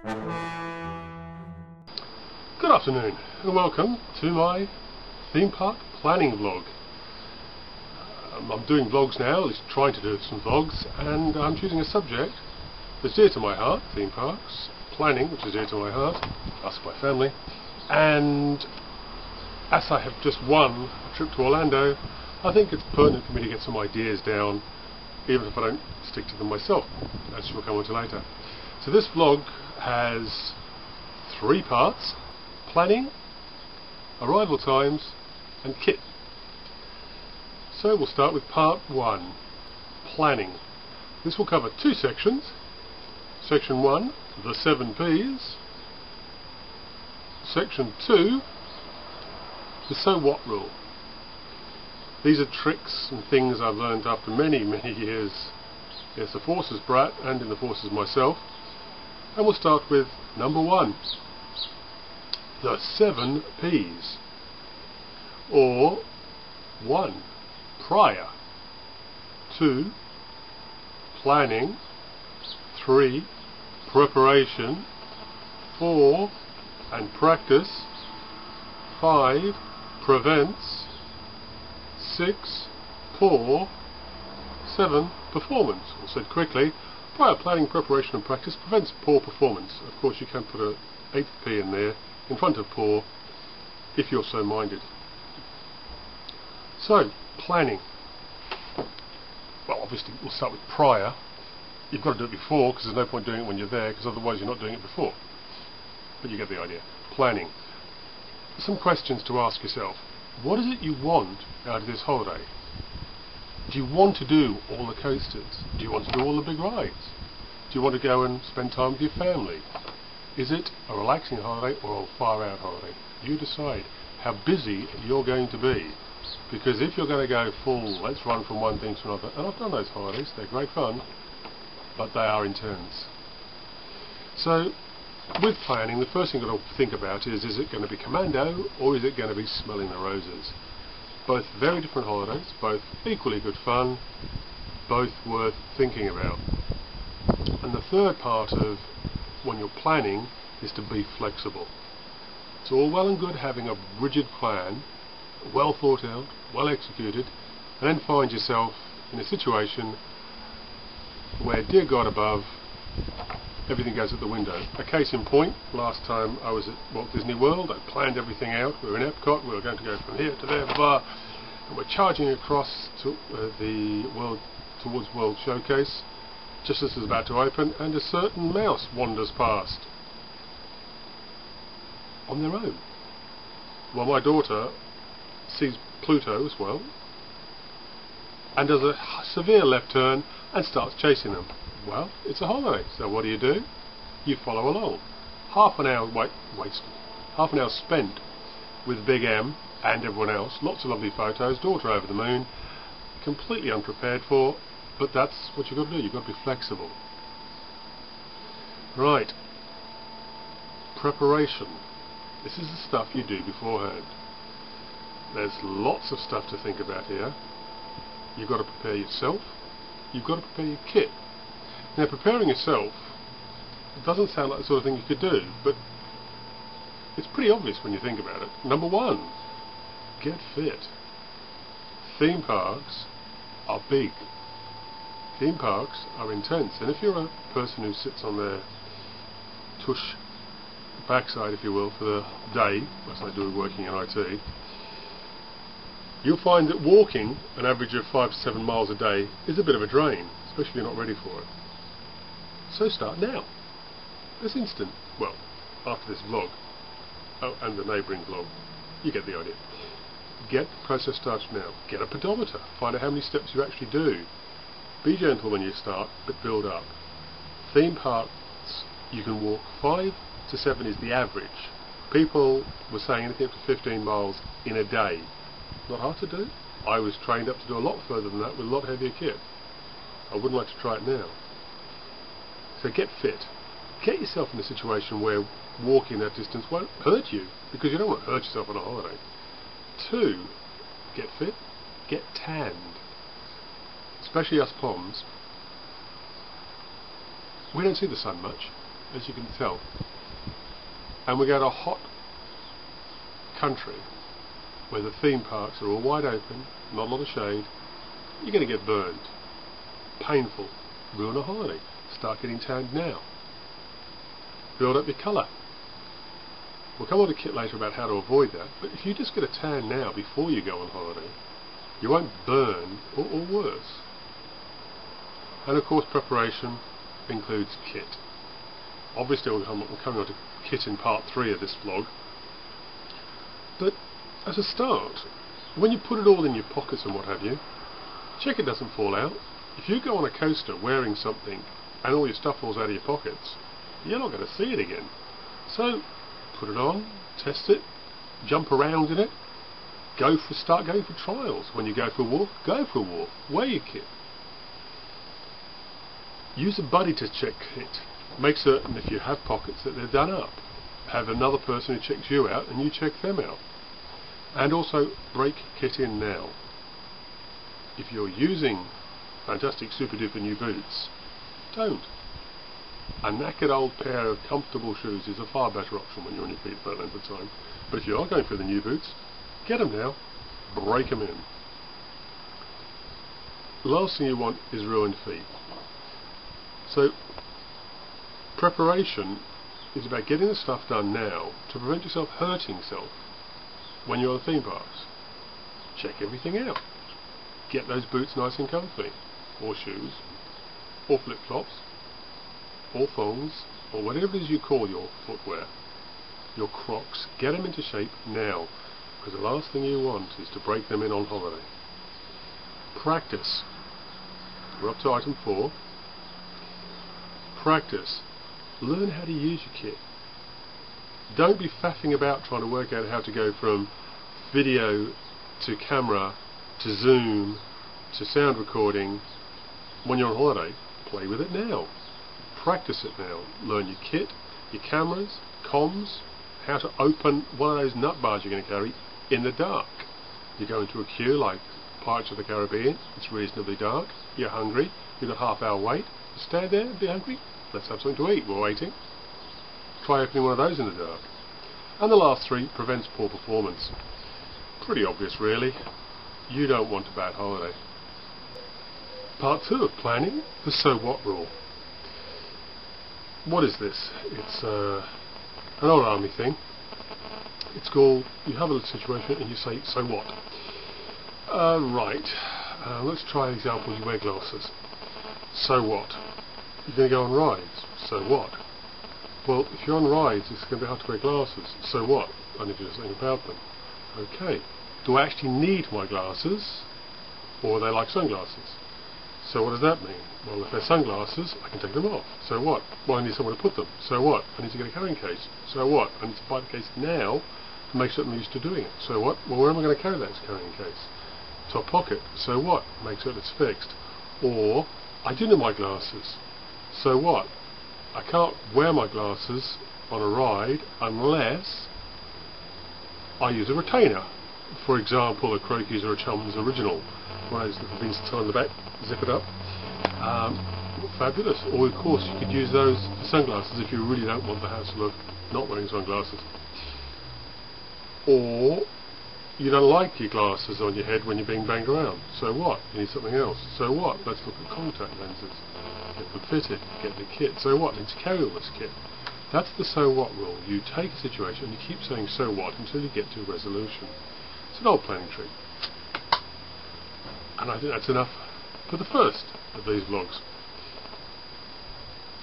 Good afternoon and welcome to my theme park planning vlog. I'm doing vlogs now, at least trying to do some vlogs, and I'm choosing a subject that's dear to my heart, theme parks, planning, which is dear to my heart, us, my family, and as I have just won a trip to Orlando, I think it's pertinent for me to get some ideas down, even if I don't stick to them myself, as we'll come on to later. So this vlog has 3 parts: planning, arrival times, and kit. So we'll start with part 1, planning. This will cover 2 sections. Section 1, the 7 P's. Section 2, the so what rule. These are tricks and things I've learned after many years as a Forces brat and in the Forces myself. And we'll start with number 1, the 7 P's. Or 1, prior. 2, planning. 3, preparation. 4, and practice. 5, prevents. 6, poor. 7, performance. Or said quickly, prior planning, preparation and practice prevents poor performance. Of course you can put an 8th P in there in front of poor if you're so minded. So, planning. Well, obviously we'll start with prior. You've got to do it before, because there's no point doing it when you're there, because otherwise you're not doing it before. But you get the idea. Planning. Some questions to ask yourself. What is it you want out of this holiday? Do you want to do all the coasters? Do you want to do all the big rides? Do you want to go and spend time with your family? Is it a relaxing holiday or a far out holiday? You decide how busy you're going to be. Because if you're going to go full, let's run from one thing to another, and I've done those holidays, they're great fun, but they are intense. So, with planning, the first thing you've got to think about is it going to be commando or is it going to be smelling the roses? Both very different holidays, both equally good fun, both worth thinking about. And the third part of when you're planning is to be flexible. It's all well and good having a rigid plan, well thought out, well executed, and then find yourself in a situation where, dear God above, everything goes out the window. A case in point, last time I was at Walt Disney World, I planned everything out. We were in Epcot, we were going to go from here to there, blah, and we're charging across to towards World Showcase, just as it's about to open, and a certain mouse wanders past on their own. Well, my daughter sees Pluto as well, and does a severe left turn and starts chasing them. Well, it's a holiday, so what do? You follow along. Half an hour wasted. Half an hour spent with Big M and everyone else. Lots of lovely photos. Daughter over the moon. Completely unprepared for, but that's what you've got to do. You've got to be flexible. Right. Preparation. This is the stuff you do beforehand. There's lots of stuff to think about here. You've got to prepare yourself. You've got to prepare your kit. Now, preparing yourself doesn't sound like the sort of thing you could do, but it's pretty obvious when you think about it. Number 1, get fit. Theme parks are big. Theme parks are intense, and if you're a person who sits on their tush backside, if you will, for the day, as I do working in IT, you'll find that walking an average of 5 to 7 miles a day is a bit of a drain, especially if you're not ready for it. So start now. This instant. Well, after this vlog. Oh, and the neighbouring vlog. You get the idea. Get the process started now. Get a pedometer. Find out how many steps you actually do. Be gentle when you start, but build up. Theme parks, you can walk 5 to 7 is the average. People were saying anything up to 15 miles in a day. Not hard to do. I was trained up to do a lot further than that with a lot heavier kit. I wouldn't like to try it now. So get fit. Get yourself in a situation where walking that distance won't hurt you, because you don't want to hurt yourself on a holiday. 2, get fit, get tanned. Especially us Poms. We don't see the sun much. as you can tell, and we go to a hot country where the theme parks are all wide open, not a lot of shade, you're going to get burned. Painful. Ruin a holiday. Start getting tanned now. Build up your colour. We'll come on to Kit later about how to avoid that, but if you just get a tan now before you go on holiday, you won't burn or worse. And of course preparation includes kit. Obviously we're coming on to kit in part 3 of this vlog, but as a start, when you put it all in your pockets and what have you, check it doesn't fall out. If you go on a coaster wearing something and all your stuff falls out of your pockets, you're not going to see it again. So put it on, test it, jump around in it, start going for trials. When you go for a walk, go for a walk, wear your kit. Use a buddy to check kit. Make certain if you have pockets that they're done up. Have another person who checks you out and you check them out. And also break kit in now. If you're using fantastic super duper new boots, don't. A knackered old pair of comfortable shoes is a far better option when you're on your feet for that length of time. But if you are going for the new boots, get them now, break them in. The last thing you want is ruined feet. So preparation is about getting the stuff done now to prevent yourself hurting yourself when you're on theme parks. Check everything out. Get those boots nice and comfy, or shoes, or flip-flops, or thongs, or whatever it is you call your footwear, your Crocs. Get them into shape now, because the last thing you want is to break them in on holiday. Practice. We're up to item 4. Practice. Learn how to use your kit. Don't be faffing about trying to work out how to go from video to camera to zoom to sound recording when you're on holiday. Play with it now. Practice it now. Learn your kit, your cameras, comms, how to open one of those nut bars you're going to carry in the dark. You go into a queue like Pirates of the Caribbean, it's reasonably dark, you're hungry, you've got half-hour wait, stand there and be hungry, let's have something to eat, we're waiting. Try opening one of those in the dark. And the last 3, prevents poor performance. Pretty obvious really. You don't want a bad holiday. Part 2 of planning, the so what rule. What is this? It's an old army thing. It's called, you have a little situation and you say, so what? Let's try an example. You wear glasses. So what? You're going to go on rides. So what? Well, if you're on rides, it's going to be hard to wear glasses. So what? I need to do something about them. Okay. Do I actually need my glasses, or are they like sunglasses? So what does that mean? Well, if they're sunglasses, I can take them off. So what? Well, I need somewhere to put them. So what? I need to get a carrying case. So what? I need to buy the case now and make certain I'm used to doing it. So what? Well, where am I going to carry that carrying case? Top pocket. So what? Make certain it's fixed. Or, I do need my glasses. So what? I can't wear my glasses on a ride unless I use a retainer. For example, a Croakies or a Chums original. One of those little things to tie on the back, zip it up. Fabulous. Or of course you could use those for sunglasses if you really don't want the hassle of not wearing sunglasses. Or you don't like your glasses on your head when you're being banged around. So what? You need something else. So what? Let's look at contact lenses. Get them fitted. Get the kit. So what? I need to carry all this kit. That's the so what rule. You take a situation and you keep saying so what until you get to a resolution. It's an old planning trick. And I think that's enough for the first of these vlogs.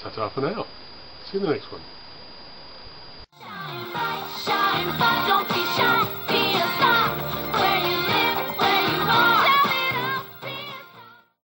Ta-ta for now. See you in the next one.